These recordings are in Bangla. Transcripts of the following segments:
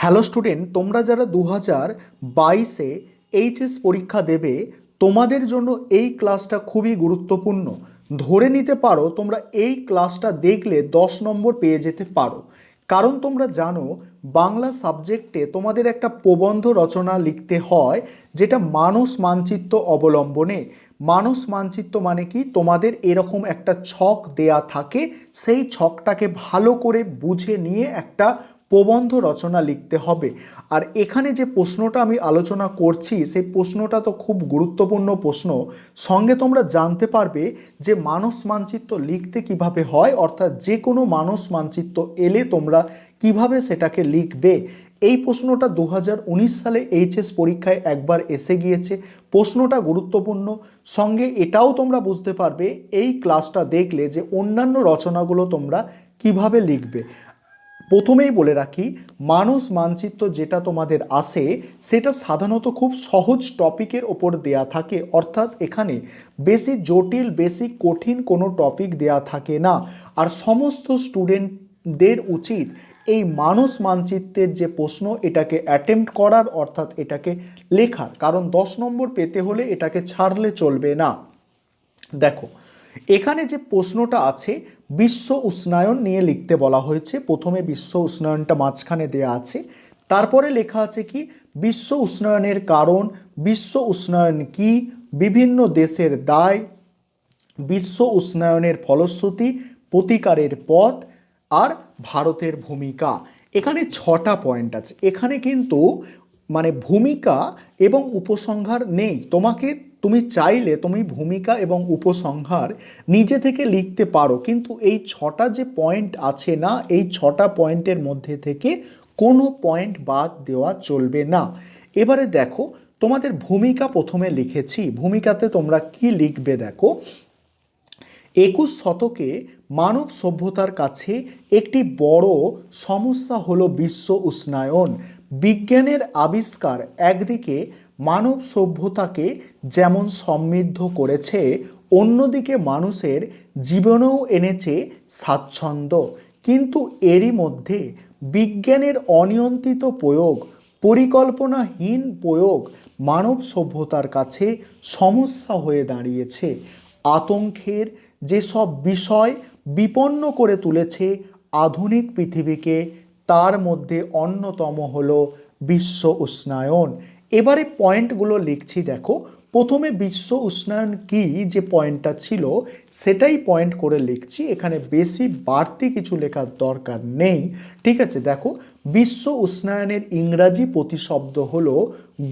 হ্যালো স্টুডেন্ট, তোমরা যারা 2022-এ এইচএস পরীক্ষা দেবে তোমাদের জন্য এই ক্লাসটা খুবই গুরুত্বপূর্ণ। ধরে নিতে পারো তোমরা এই ক্লাসটা দেখলে 10 নম্বর পেয়ে যেতে পারো। কারণ তোমরা জানো বাংলা সাবজেক্টে তোমাদের একটা প্রবন্ধ রচনা লিখতে হয়, যেটা মানস মানচিত্র অবলম্বনে। মানস মানচিত্র মানে কি, তোমাদের এরকম একটা ছক দেয়া থাকে, সেই ছকটাকে ভালো করে বুঝে নিয়ে একটা প্রবন্ধ রচনা লিখতে হবে। আর এখানে যে প্রশ্নটা আমি আলোচনা করছি সেই প্রশ্নটা তো খুব গুরুত্বপূর্ণ প্রশ্ন। সঙ্গে তোমরা জানতে পারবে যে মানস মানচিত্র লিখতে কিভাবে হয়, অর্থাৎ যে কোনো মানস মানচিত্র এলে তোমরা কিভাবে সেটাকে লিখবে। এই প্রশ্নটা 2019 সালে এইচএস পরীক্ষায় একবার এসে গিয়েছে। প্রশ্নটা গুরুত্বপূর্ণ। সঙ্গে এটাও তোমরা বুঝতে পারবে এই ক্লাসটা দেখলে যে অন্যান্য রচনাগুলো তোমরা কিভাবে লিখবে। প্রথমেই বলে রাখি, মানস মানচিত্র যেটা তোমাদের আসে সেটা সাধারণত খুব সহজ টপিকের ওপর দেয়া থাকে, অর্থাৎ এখানে বেশি জটিল বেশি কঠিন কোনো টপিক দেয়া থাকে না। আর সমস্ত স্টুডেন্টদের উচিত এই মানস মানচিত্রের যে প্রশ্ন এটাকে অ্যাটেম্প্ট করার, অর্থাৎ এটাকে লেখার, কারণ 10 নম্বর পেতে হলে এটাকে ছাড়লে চলবে না। দেখো, এখানে যে প্রশ্নটা আছে বিশ্ব উষ্ণায়ন নিয়ে লিখতে বলা হয়েছে। প্রথমে বিশ্ব উষ্ণায়নটা মাঝখানে দেয়া আছে, তারপরে লেখা আছে কি বিশ্ব উষ্ণায়নের কারণ, বিশ্ব উষ্ণায়ন কি, বিভিন্ন দেশের দায়, বিশ্ব উষ্ণায়নের ফলশ্রুতি, প্রতিকারের পথ, আর ভারতের ভূমিকা। এখানে 6টা পয়েন্ট আছে। এখানে কিন্তু মানে ভূমিকা এবং উপসংহার নেই। তুমি চাইলে তুমি ভূমিকা এবং উপসংহার নিজে থেকে লিখতে পারো, কিন্তু এই 6টা যে পয়েন্ট আছে না, এই 6টা পয়েন্টের মধ্যে থেকে কোনো পয়েন্ট বাদ দেওয়া চলবে না। এবারে দেখো, তোমাদের ভূমিকা প্রথমে লিখেছি। ভূমিকাতে তোমরা কি লিখবে দেখো, 21 শতকে মানব সভ্যতার কাছে একটি বড় সমস্যা হলো বিশ্ব উষ্ণায়ন। বিজ্ঞানের আবিষ্কার একদিকে মানব সভ্যতাকে যেমন সমৃদ্ধ করেছে, অন্যদিকে মানুষের জীবনেও এনেছে স্বাচ্ছন্দ্য। কিন্তু এরই মধ্যে বিজ্ঞানের অনিয়ন্ত্রিত প্রয়োগ, পরিকল্পনাহীন প্রয়োগ মানব সভ্যতার কাছে সমস্যা হয়ে দাঁড়িয়েছে। আতঙ্কের যেসব বিষয় বিপন্ন করে তুলেছে আধুনিক পৃথিবীকে, তার মধ্যে অন্যতম হলো বিশ্ব উষ্ণায়ন। এবারে পয়েন্টগুলো লিখছি দেখো। প্রথমে বিশ্ব উষ্ণায়ন কি যে পয়েন্টটা ছিল সেটাই পয়েন্ট করে লিখছি, এখানে বেশি বাড়তি কিছু লেখার দরকার নেই। ঠিক আছে, দেখো, বিশ্ব উষ্ণায়নের ইংরাজি প্রতিশব্দ হলো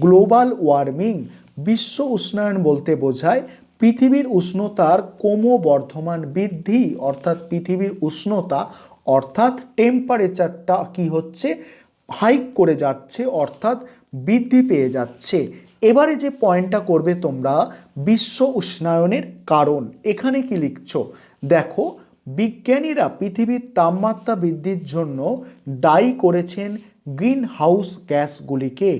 গ্লোবাল ওয়ার্মিং। বিশ্ব উষ্ণায়ন বলতে বোঝায় পৃথিবীর উষ্ণতার ক্রমবর্ধমান বৃদ্ধি, অর্থাৎ পৃথিবীর উষ্ণতা অর্থাৎ টেম্পারেচারটা কি হচ্ছে, হাইক করে যাচ্ছে, অর্থাৎ বৃদ্ধি পেয়ে যাচ্ছে। এবারে যে পয়েন্টটা করবে তোমরা, বিশ্ব উষ্ণায়নের কারণ। এখানে কি লিখছো দেখো, বিজ্ঞানীরা পৃথিবীর তাপমাত্রা বৃদ্ধির জন্য দায়ী করেছেন গ্রিন হাউস গ্যাসগুলিকে।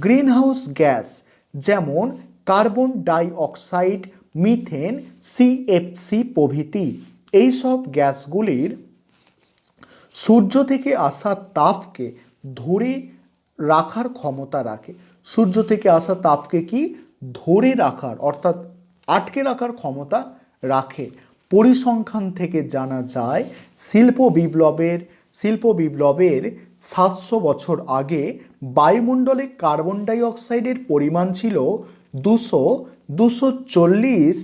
গ্রিন হাউস গ্যাস যেমন carbon dioxide, methane, CFC প্রভৃতি, এইসব গ্যাসগুলির সূর্য থেকে আসা তাপকে ধরে রাখার ক্ষমতা রাখে। সূর্য থেকে আসা তাপকে কি ধরে রাখার, অর্থাৎ আটকে রাখার ক্ষমতা রাখে। পরিসংখ্যান থেকে জানা যায় শিল্প বিপ্লবের 700 বছর আগে বায়ুমণ্ডলে কার্বন ডাই অক্সাইডের পরিমাণ ছিল 240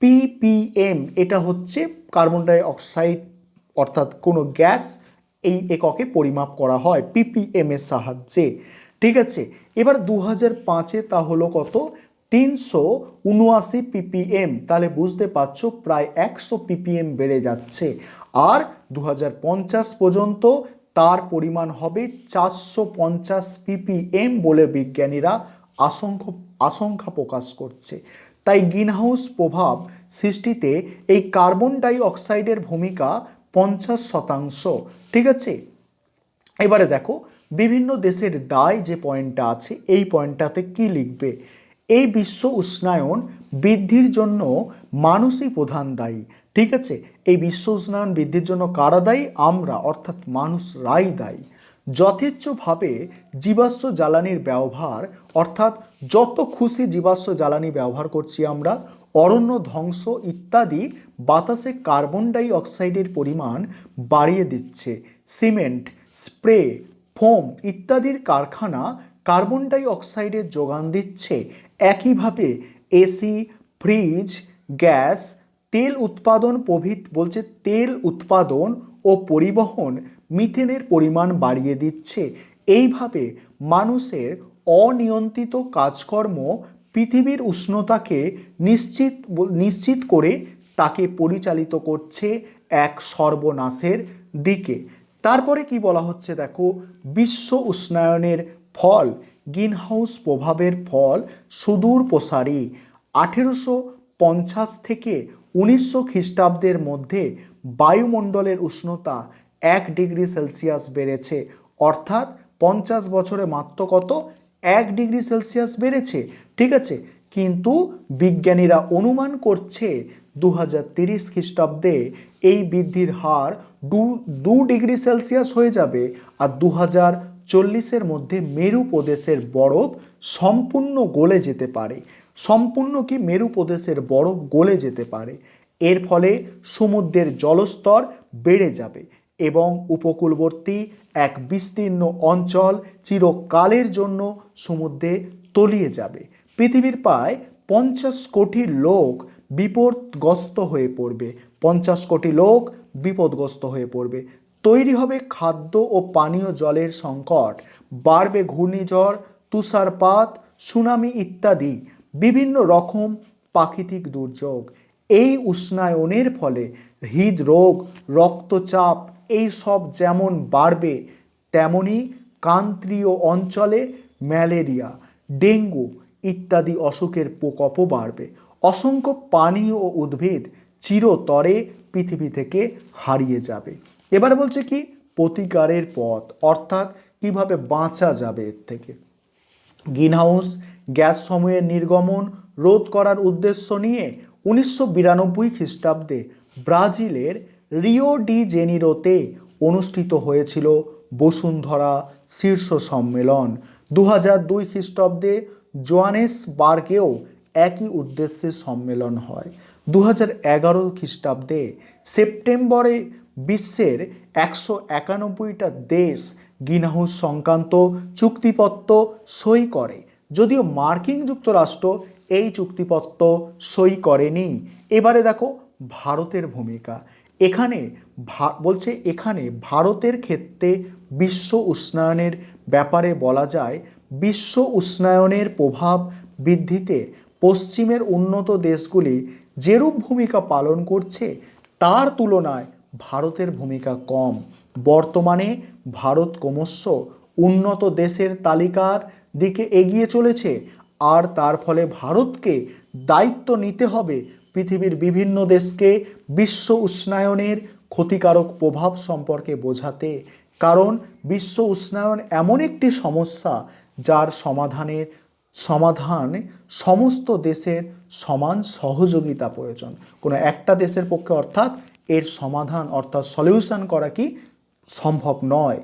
ppm। এটা হচ্ছে কার্বন ডাই অক্সাইড, অর্থাৎ কোনো গ্যাস এই এককে পরিমাপ করা হয় ppm এর সাহায্যে। ঠিক আছে, এবার 2005-এ তা হলো কত, 379 ppm। তাহলে বুঝতে পারছো প্রায় 100 ppm বেড়ে যাচ্ছে। আর 2050 পর্যন্ত তার পরিমাণ হবে 450 ppm বলে বিজ্ঞানীরা আশঙ্কা প্রকাশ করছে। তাই গ্রিনহাউস প্রভাব সৃষ্টিতে এই কার্বন ডাই অক্সাইডের ভূমিকা 50%। ঠিক আছে, এবারে দেখো, বিভিন্ন দেশের দায় যে পয়েন্টটা আছে এই পয়েন্টটাতে কি লিখবে, এই বিশ্ব উষ্ণায়ন বৃদ্ধির জন্য মানুষই প্রধান দায়ী। ঠিক আছে, এই বিশ্ব উষ্ণায়ন বৃদ্ধির জন্য কারা দায়ী, আমরা, অর্থাৎ মানুষরাই দায়ী। যথেচ্ছভাবে জীবাশ্ম জ্বালানির ব্যবহার, অর্থাৎ যত খুশি জীবাশ্ম জ্বালানি ব্যবহার করছি আমরা, অরণ্য ধ্বংস ইত্যাদি বাতাসে কার্বন ডাই অক্সাইডের পরিমাণ বাড়িয়ে দিচ্ছে। সিমেন্ট, স্প্রে, ফোম ইত্যাদির কারখানা কার্বন ডাই অক্সাইডের যোগান দিচ্ছে। একইভাবে এসি, ফ্রিজ, গ্যাস, তেল উৎপাদন বলছে তেল উৎপাদন ও পরিবহন মিথেনের পরিমাণ বাড়িয়ে দিচ্ছে। এইভাবে মানুষের অনিয়ন্ত্রিত কাজকর্ম পৃথিবীর উষ্ণতাকে নিশ্চিত করে তাকে পরিচালিত করছে এক সর্বনাশের দিকে। তারপরে কি বলা হচ্ছে দেখো, বিশ্ব উষ্ণায়নের ফল, গ্রিনহাউস প্রভাবের ফল সুদূর প্রসারী। 1850 থেকে 1900 খ্রিস্টাব্দের মধ্যে বায়ুমণ্ডলের উষ্ণতা 1 ডিগ্রি সেলসিয়াস বেড়েছে, অর্থাৎ 50 বছরে মাত্র কত, 1 ডিগ্রি সেলসিয়াস বেড়েছে। ঠিক আছে, কিন্তু বিজ্ঞানীরা অনুমান করছে 2030 খ্রিস্টাব্দে এই বৃদ্ধির হার 2 ডিগ্রি সেলসিয়াস হয়ে যাবে। আর 2040-এর মধ্যে মেরু প্রদেশের বরফ সম্পূর্ণ গলে যেতে পারে। সম্পূর্ণ কি মেরু প্রদেশের বরফ গলে যেতে পারে। এর ফলে সমুদ্রের জলস্তর বেড়ে যাবে এবং উপকূলবর্তী এক বিস্তীর্ণ অঞ্চল চিরকালের জন্য সমুদ্রে তলিয়ে যাবে। পৃথিবীর প্রায় 50 কোটি লোক বিপদগ্রস্ত হয়ে পড়বে। 50 কোটি লোক বিপদগ্রস্ত হয়ে পড়বে। তৈরি হবে খাদ্য ও পানীয় জলের সংকট, বাড়বে ঘূর্ণিঝড়, তুষারপাত, সুনামি ইত্যাদি বিভিন্ন রকম প্রাকৃতিক দুর্যোগ। এই উষ্ণায়নের ফলে হৃদরোগ, রক্তচাপ এই সব যেমন বাড়বে, তেমনি ক্রান্তীয় অঞ্চলে ম্যালেরিয়া, ডেঙ্গু ইত্যাদি অসুখের প্রকোপও বাড়বে। অসংখ্য প্রাণী ও উদ্ভিদ চিরতরে পৃথিবী থেকে হারিয়ে যাবে। এবার বলছে কি প্রতিকারের পথ, অর্থাৎ কিভাবে বাঁচা যাবে এর থেকে। গ্রিনহাউস গ্যাস সমূহের নির্গমন রোধ করার উদ্দেশ্য নিয়ে 1992 খ্রিস্টাব্দে ব্রাজিলের রিও ডি জেনিরোতে অনুষ্ঠিত হয়েছিল বসুন্ধরা শীর্ষ সম্মেলন। 2002 খ্রিস্টাব্দে জোহানেসবার্গেও একই উদ্দেশ্যে সম্মেলন হয়। 2011 খ্রিস্টাব্দে সেপ্টেম্বরে বিশ্বের 191টা দেশ গ্রিনহাউস সংক্রান্ত চুক্তিপত্র সই করে। যদিও মার্কিন যুক্তরাষ্ট্র এই চুক্তিপত্র সই করেনি। এবারে দেখো ভারতের ভূমিকা। এখানে বলছে এখানে ভারতের ক্ষেত্রে বিশ্ব উষ্ণায়নের ব্যাপারে বলা যায়, বিশ্ব উষ্ণায়নের প্রভাব বৃদ্ধিতে পশ্চিমের উন্নত দেশগুলি যেরূপ ভূমিকা পালন করছে তার তুলনায় ভারতের ভূমিকা কম। বর্তমানে ভারত ক্রমশ উন্নত দেশের তালিকার দিকে এগিয়ে চলেছে, আর তার ফলে ভারতকে দায়িত্ব নিতে হবে পৃথিবীর বিভিন্ন দেশকে বিশ্ব উষ্ণায়নের ক্ষতিকারক প্রভাব সম্পর্কে বোঝাতে। কারণ বিশ্ব উষ্ণায়ন এমন একটি সমস্যা যার সমাধানে সমস্ত দেশের সমান সহযোগিতা প্রয়োজন। কোনো একটা দেশের পক্ষে অর্থাৎ এর সমাধান অর্থাৎ সলিউশন করা কি সম্ভব নয়,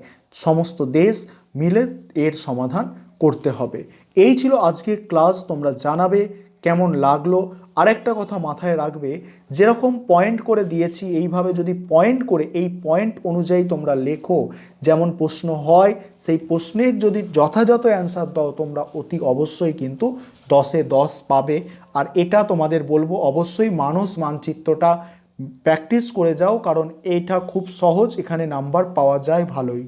সমস্ত দেশ মিলে এর সমাধান করতে হবে। এই ছিল আজকের ক্লাস। তোমরা জানাবে কেমন লাগলো। আরেকটা কথা মাথায় রাখবে, যেরকম পয়েন্ট করে দিয়েছি এইভাবে যদি পয়েন্ট করে এই পয়েন্ট অনুযায়ী তোমরা লেখো, যেমন প্রশ্ন হয় সেই প্রশ্নের যদি যথাযথ অ্যান্সার দাও তোমরা অতি অবশ্যই কিন্তু 10-এ 10 পাবে। আর এটা তোমাদের বলবো অবশ্যই মানস মানচিত্রটা প্র্যাকটিস করে যাও, কারণ এইটা খুব সহজ, এখানে নাম্বার পাওয়া যায় ভালোই।